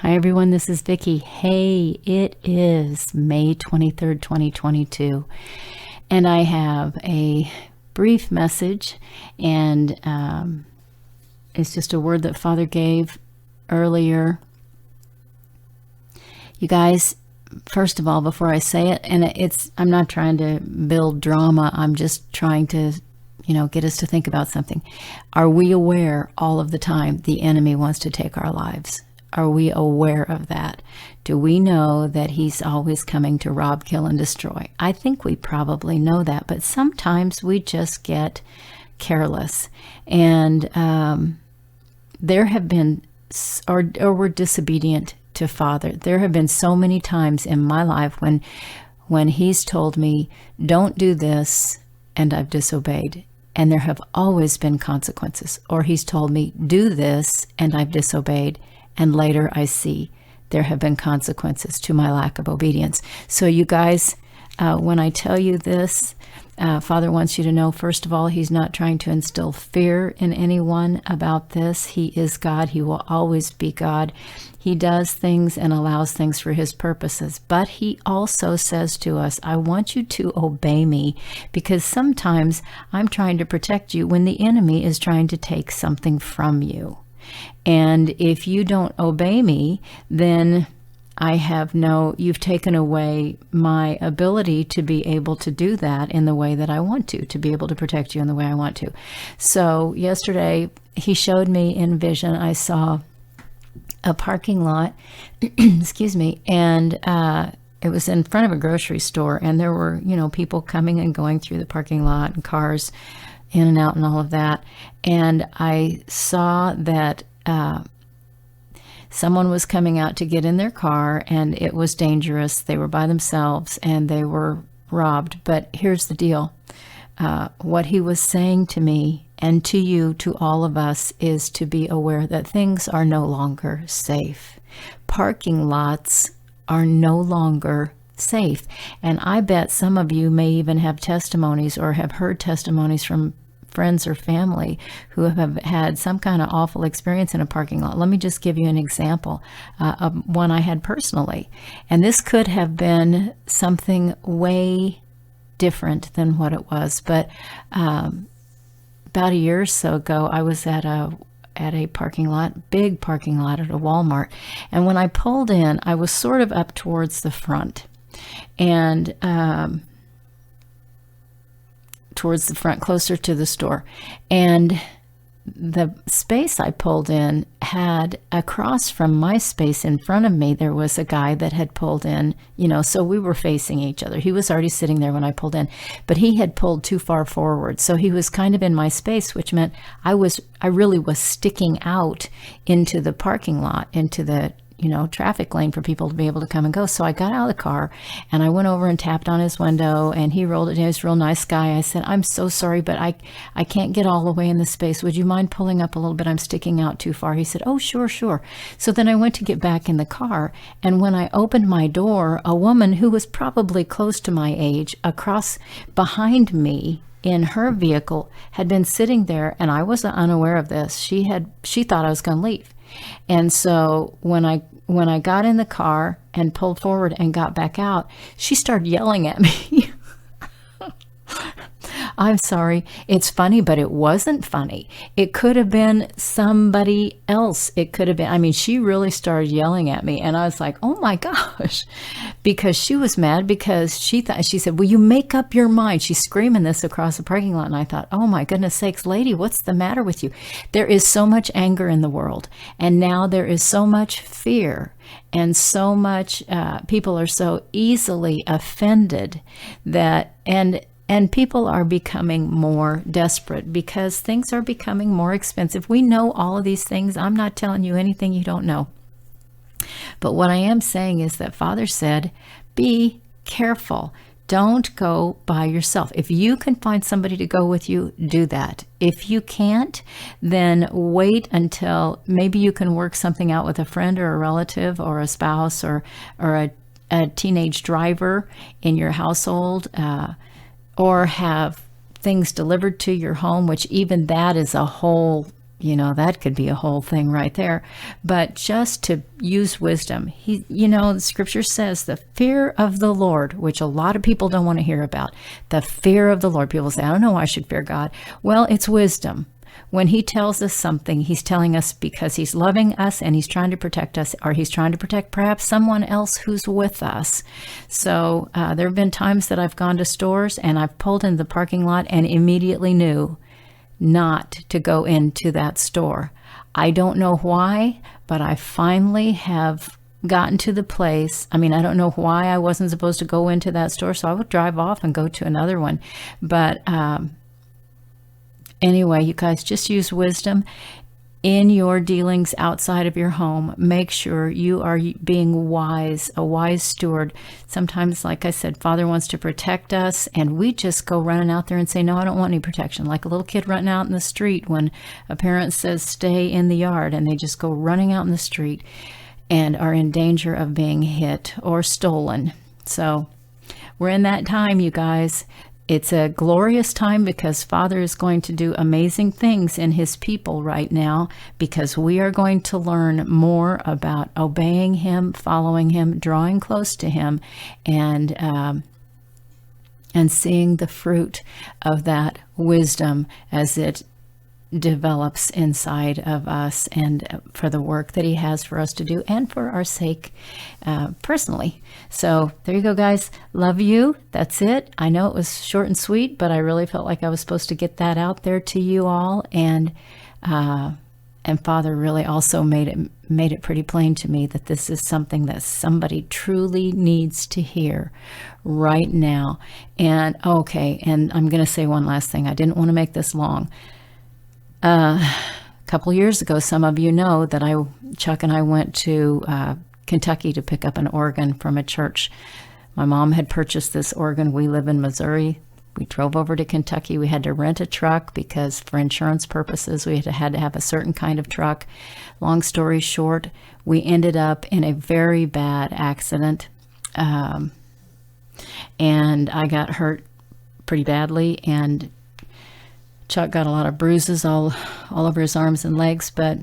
Hi everyone, this is Vicky. Hey, it is May 23rd, 2022, and I have a brief message, and it's just a word that Father gave earlier. You guys, first of all, before I say it, and I'm not trying to build drama, I'm just trying to get us to think about something. Are we aware all of the time the enemy wants to take our lives? Are we aware of that? Do we know that he's always coming to rob, kill, and destroy? I think we probably know that, but sometimes we just get careless. And there have been, or we're disobedient to Father. There have been so many times in my life when he's told me, don't do this, and I've disobeyed. And there have always been consequences. Or he's told me, do this, and I've disobeyed. And later I see there have been consequences to my lack of obedience. So you guys, when I tell you this, Father wants you to know, first of all, he's not trying to instill fear in anyone about this. He is God. He will always be God. He does things and allows things for his purposes. But he also says to us, I want you to obey me, because sometimes I'm trying to protect you when the enemy is trying to take something from you. And if you don't obey me, then you've taken away my ability to be able to do that in the way that I want to be able to protect you in the way I want to. So yesterday, he showed me in vision, I saw a parking lot, excuse me, and it was in front of a grocery store, and there were, people coming and going through the parking lot and cars in and out and all of that. And I saw that someone was coming out to get in their car, and it was dangerous. They were by themselves and they were robbed. But here's the deal. What he was saying to me and to you, to all of us, is to be aware that things are no longer safe. Parking lots are no longer safe. And I bet some of you may even have testimonies or have heard testimonies from friends or family who have had some kind of awful experience in a parking lot. Let me just give you an example of one I had personally. And this could have been something way different than what it was. But about a year or so ago, I was at a parking lot, big parking lot at a Walmart. And when I pulled in, I was sort of up towards the front. And towards the front, closer to the store. And the space I pulled in had, across from my space in front of me, there was a guy that had pulled in, so we were facing each other. He was already sitting there when I pulled in, but he had pulled too far forward. So he was kind of in my space, which meant I really was sticking out into the parking lot, into the traffic lane for people to be able to come and go. So I got out of the car and I went over and tapped on his window, and he rolled it. He was a real nice guy. I said, I'm so sorry, but I can't get all the way in the space. Would you mind pulling up a little bit? I'm sticking out too far. He said, oh, sure. So then I went to get back in the car. And when I opened my door, a woman who was probably close to my age, across behind me in her vehicle, had been sitting there, and I was unaware of this. She thought I was going to leave. And so when I got in the car and pulled forward and got back out, she started yelling at me. I'm sorry. It's funny, but it wasn't funny. It could have been somebody else. It could have been, she really started yelling at me, and I was like, oh my gosh, because she was mad because she said, will you make up your mind? She's screaming this across the parking lot. And I thought, oh my goodness sakes, lady, what's the matter with you? There is so much anger in the world. And now there is so much fear, and so much, people are so easily offended and people are becoming more desperate because things are becoming more expensive. We know all of these things. I'm not telling you anything you don't know. But what I am saying is that Father said, be careful. Don't go by yourself. If you can find somebody to go with you, do that. If you can't, then wait until maybe you can work something out with a friend or a relative or a spouse or a teenage driver in your household, or have things delivered to your home, which even that is a whole that could be a whole thing right there. But just to use wisdom. The scripture says the fear of the Lord, which a lot of people don't want to hear about. The fear of the Lord. People say, I don't know why I should fear God. Well, it's wisdom. When he tells us something, he's telling us because he's loving us and he's trying to protect us, or he's trying to protect perhaps someone else who's with us. So there have been times that I've gone to stores and I've pulled into the parking lot and immediately knew not to go into that store. I don't know why, but I finally have gotten to the place. I don't know why I wasn't supposed to go into that store, so I would drive off and go to another one. But anyway, you guys, just use wisdom in your dealings outside of your home. Make sure you are being wise, a wise steward. Sometimes, like I said, Father wants to protect us, and we just go running out there and say, no, I don't want any protection. Like a little kid running out in the street when a parent says, stay in the yard, and they just go running out in the street and are in danger of being hit or stolen. So we're in that time, you guys. It's a glorious time because Father is going to do amazing things in his people right now, because we are going to learn more about obeying him, following him, drawing close to him, and seeing the fruit of that wisdom as it develops inside of us, and for the work that he has for us to do and for our sake personally. So there you go, guys. Love you. That's it. I know it was short and sweet, but I really felt like I was supposed to get that out there to you all. And Father really also made it pretty plain to me that this is something that somebody truly needs to hear right now. And okay, and I'm going to say one last thing. I didn't want to make this long. A couple years ago, some of you know that Chuck and I went to Kentucky to pick up an organ from a church. My mom had purchased this organ. We live in Missouri. We drove over to Kentucky. We had to rent a truck because for insurance purposes, we had to have a certain kind of truck. Long story short, we ended up in a very bad accident. And I got hurt pretty badly, and Chuck got a lot of bruises all over his arms and legs. But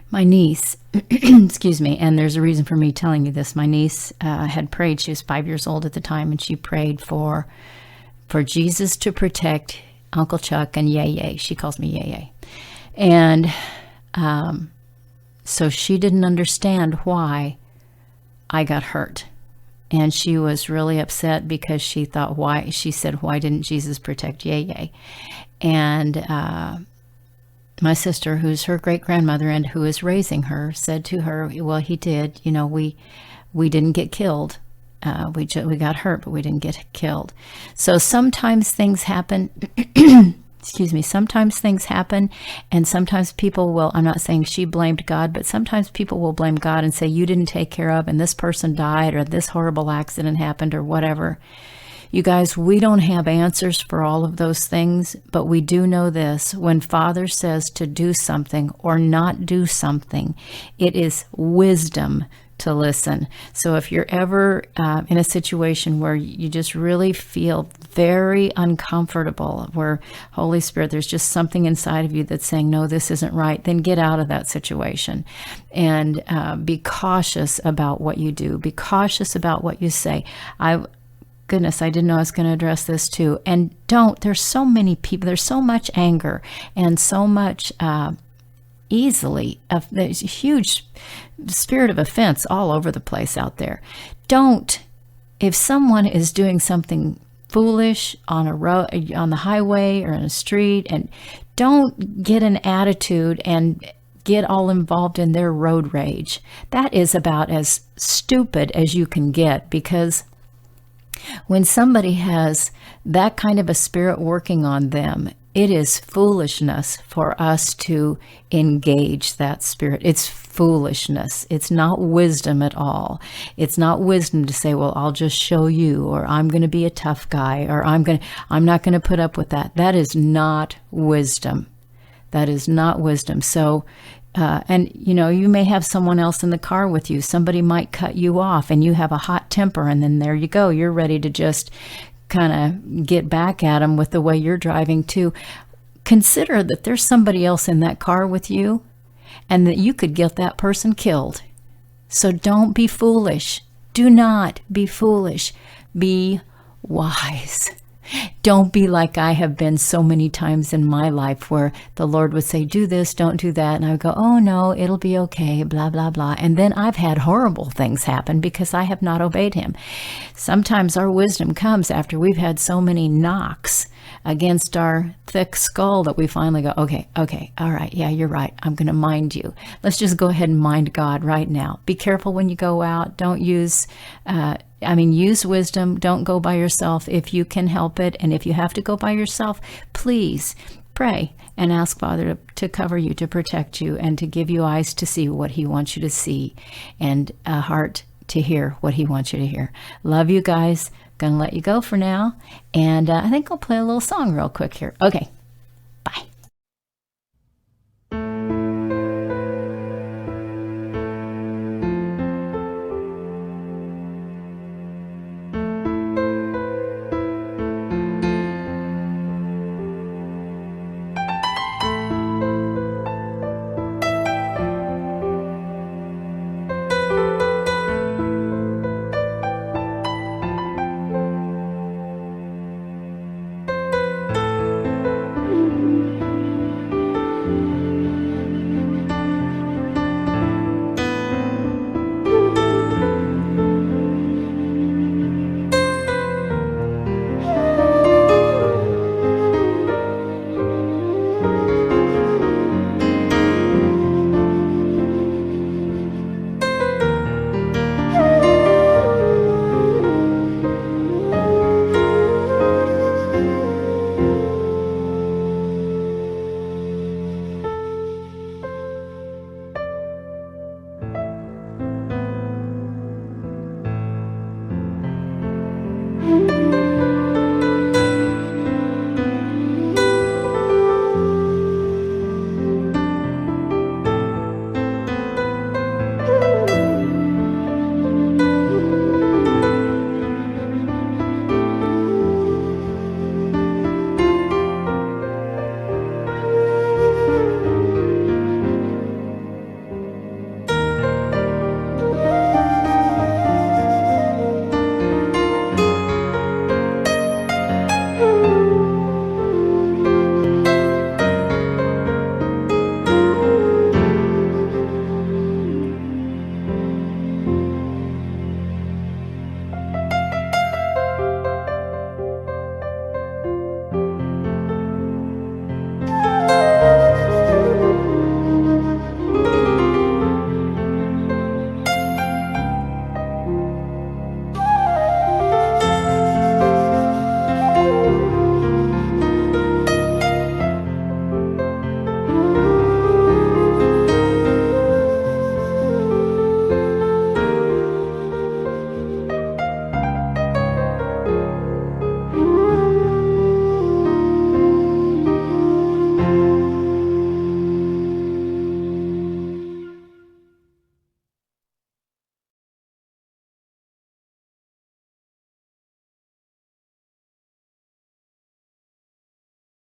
my niece, excuse me, and there's a reason for me telling you this. My niece had prayed. She was 5 years old at the time, and she prayed for Jesus to protect Uncle Chuck and Yay. She calls me Yay. And so she didn't understand why I got hurt. And she was really upset because she thought, why didn't Jesus protect Yay? And my sister, who's her great-grandmother and who is raising her, said to her, well, he did. We didn't get killed. We got hurt, but we didn't get killed. So sometimes things happen. Excuse me. Sometimes things happen, and sometimes people will, I'm not saying she blamed God, but sometimes people will blame God and say, you didn't take care of, and this person died, or this horrible accident happened, or whatever. You guys, we don't have answers for all of those things, but we do know this. When Father says to do something or not do something, it is wisdom to listen. So if you're ever in a situation where you just really feel very uncomfortable, where Holy Spirit, there's just something inside of you that's saying, no, this isn't right, then get out of that situation and be cautious about what you do. Be cautious about what you say. Goodness, I didn't know I was going to address this too. And there's so many people, there's so much anger and so much there's a huge spirit of offense all over the place out there. If someone is doing something foolish on a road, on the highway or in a street, and don't get an attitude and get all involved in their road rage. That is about as stupid as you can get, because when somebody has that kind of a spirit working on them, it is foolishness for us to engage that spirit. It's foolishness. It's not wisdom at all. It's not wisdom to say, well, I'll just show you, or I'm going to be a tough guy, or I'm not going to put up with that. That is not wisdom. That is not wisdom. So, and you may have someone else in the car with you. Somebody might cut you off and you have a hot temper, and then there you go. You're ready to just kind of get back at them with the way you're driving too. consider that there's somebody else in that car with you and that you could get that person killed. So don't be foolish. Do not be foolish. Be wise. Don't be like I have been so many times in my life where the Lord would say, do this, don't do that. And I would go, oh no, it'll be okay, blah, blah, blah. And then I've had horrible things happen because I have not obeyed him. Sometimes our wisdom comes after we've had so many knocks against our thick skull that we finally go, okay, all right, yeah, you're right. I'm going to mind you. Let's just go ahead and mind God right now. Be careful when you go out. Don't use, use wisdom. Don't go by yourself if you can help it. And if you have to go by yourself, please pray and ask Father to cover you, to protect you, and to give you eyes to see what he wants you to see and a heart to hear what he wants you to hear. Love you guys. Gonna let you go for now. And I think I'll play a little song real quick here. Okay.